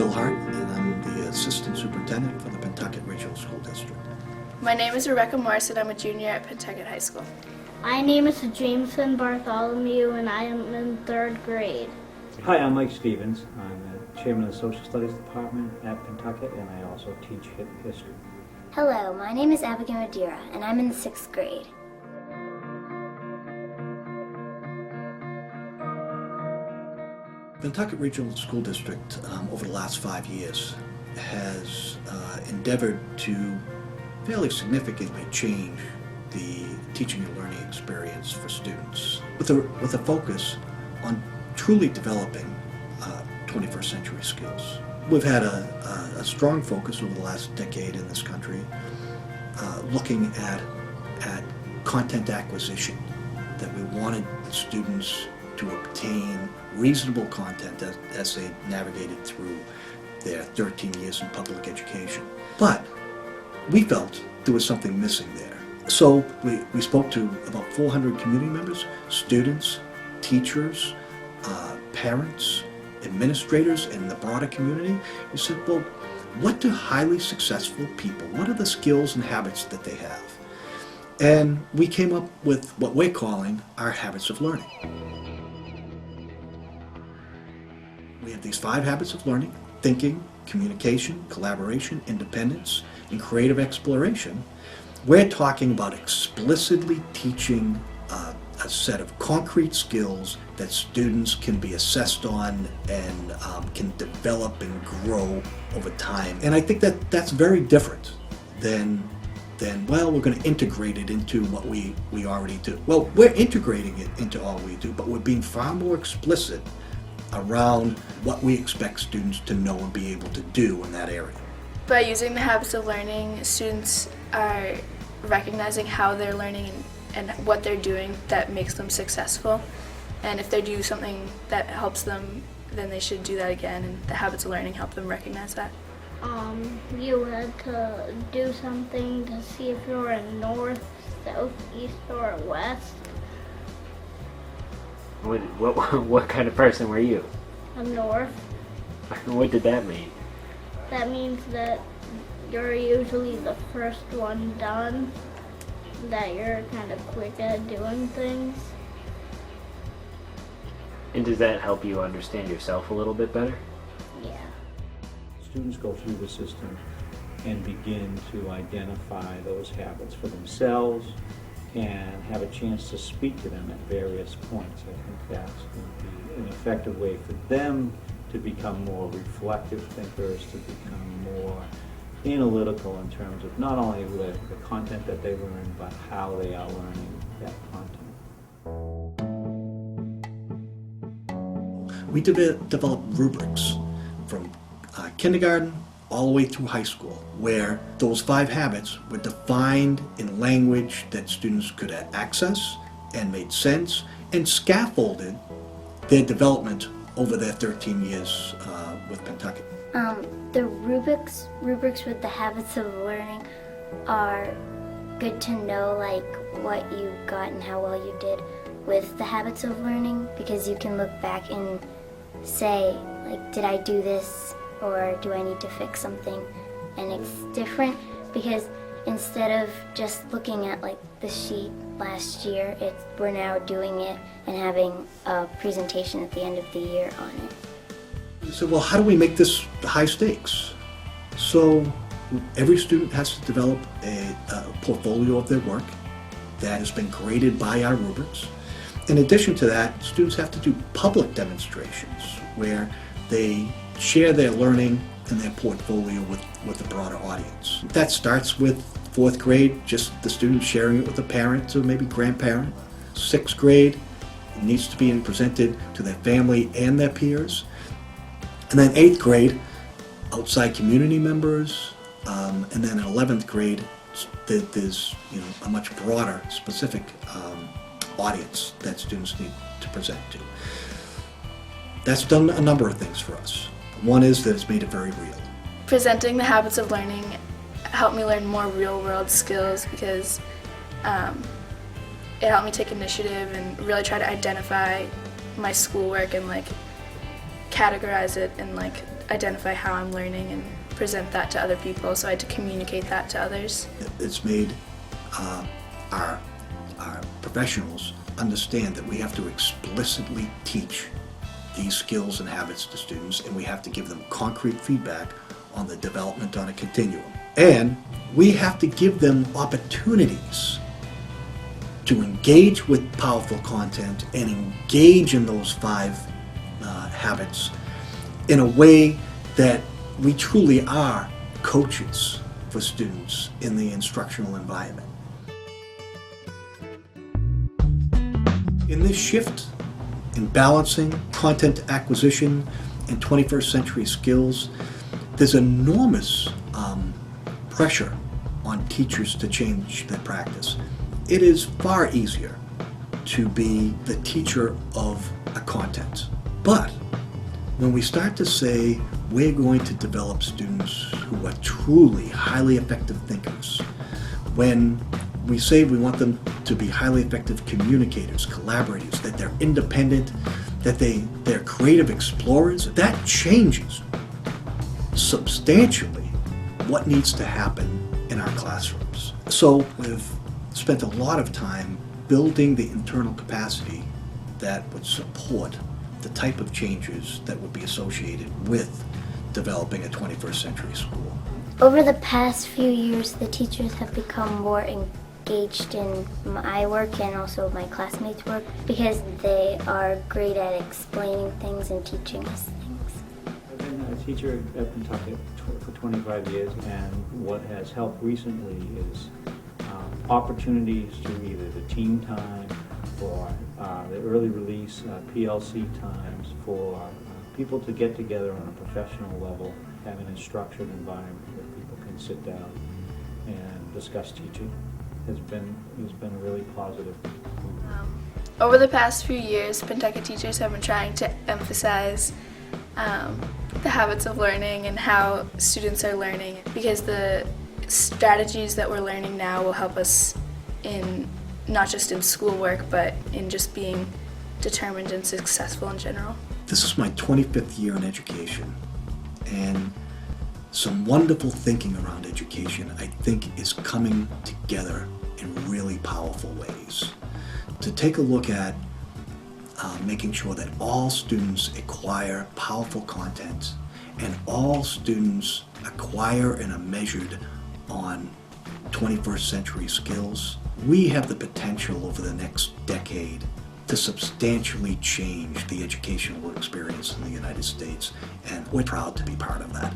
Bill Hart, and I'm the Assistant Superintendent for the Pentucket Regional School District. My name is Rebecca Morris, and I'm a junior at Pentucket High School. My name is Jameson Bartholomew, and I am in 3rd grade. Hi, I'm Mike Stevens. I'm the chairman of the Social Studies Department at Pentucket, and I also teach history. Hello, my name is Abigail Madeira, and I'm in the 6th grade. Pentucket Regional School District, over the last 5 years, has endeavored to fairly significantly change the teaching and learning experience for students with a focus on truly developing 21st century skills. We've had a strong focus over the last decade in this country looking at content acquisition, that we wanted students to obtain reasonable content as they navigated through their 13 years in public education. But we felt there was something missing there. So we spoke to about 400 community members, students, teachers, parents, administrators, and the broader community. We said, well, what do highly successful people, what are the skills and habits that they have? And we came up with what we're calling our habits of learning. We have these 5 habits of learning: thinking, communication, collaboration, independence, and creative exploration. We're talking about explicitly teaching a set of concrete skills that students can be assessed on and can develop and grow over time. And I think that that's very different than well, we're going to integrate it into what we already do. Well, we're integrating it into all we do, but we're being far more explicit around what we expect students to know and be able to do in that area. By using the habits of learning, students are recognizing how they're learning and what they're doing that makes them successful. And if they do something that helps them, then they should do that again, and the habits of learning help them recognize that. You had to do something to see if you were in north, south, east, or west. What kind of person were you? A north. What did that mean? That means that you're usually the first one done, that you're kind of quick at doing things. And does that help you understand yourself a little bit better? Yeah. Students go through the system and begin to identify those habits for themselves and have a chance to speak to them at various points. I think that's going to be an effective way for them to become more reflective thinkers, to become more analytical in terms of not only the content that they learn, but how they are learning that content. We develop rubrics from kindergarten all the way through high school, where those 5 habits were defined in language that students could access and made sense, and scaffolded their development over their 13 years with Pentucket. The rubrics with the habits of learning are good to know, like what you got and how well you did with the habits of learning, because you can look back and say, like, did I do this, or do I need to fix something? And it's different because instead of just looking at like the sheet last year, we're now doing it and having a presentation at the end of the year on it. So, well, how do we make this high stakes? So every student has to develop a portfolio of their work that has been graded by our rubrics. In addition to that, students have to do public demonstrations where they share their learning and their portfolio with the broader audience. That starts with 4th grade, just the student sharing it with a parent or maybe grandparent. 6th grade, it needs to be presented to their family and their peers. And then 8th grade, outside community members, and then in 11th grade, there's a much broader, specific audience that students need to present to. That's done a number of things for us. One is that it's made it very real. Presenting the habits of learning helped me learn more real-world skills because it helped me take initiative and really try to identify my schoolwork and like categorize it in like identify how I'm learning and present that to other people, so I had to communicate that to others. It's made our professionals understand that we have to explicitly teach these skills and habits to students, and we have to give them concrete feedback on the development on a continuum. And we have to give them opportunities to engage with powerful content and engage in those 5 habits in a way that we truly are coaches for students in the instructional environment. In this shift in balancing content acquisition and 21st century skills, there's enormous pressure on teachers to change their practice. It is far easier to be the teacher of a content. But when we start to say we're going to develop students who are truly highly effective thinkers, when we say we want them to be highly effective communicators, collaborators, that they're independent, that they're creative explorers, that changes substantially what needs to happen in our classrooms. So we've spent a lot of time building the internal capacity that would support the type of changes that would be associated with developing a 21st century school. Over the past few years, the teachers have become more engaged in my work and also my classmates' work because they are great at explaining things and teaching us things. I've been a teacher at Pentucket for 25 years, and what has helped recently is opportunities to either the team time or the early release PLC times for people to get together on a professional level, have an instruction environment where people can sit down and discuss teaching has been really positive. Over the past few years, Pentucket teachers have been trying to emphasize the habits of learning and how students are learning, because the strategies that we're learning now will help us in not just in schoolwork, but in just being determined and successful in general. This is my 25th year in education, and some wonderful thinking around education, I think, is coming together in really powerful ways. To take a look at making sure that all students acquire powerful content and all students acquire and are measured on 21st century skills, we have the potential over the next decade to substantially change the educational experience in the United States, and we're proud to be part of that.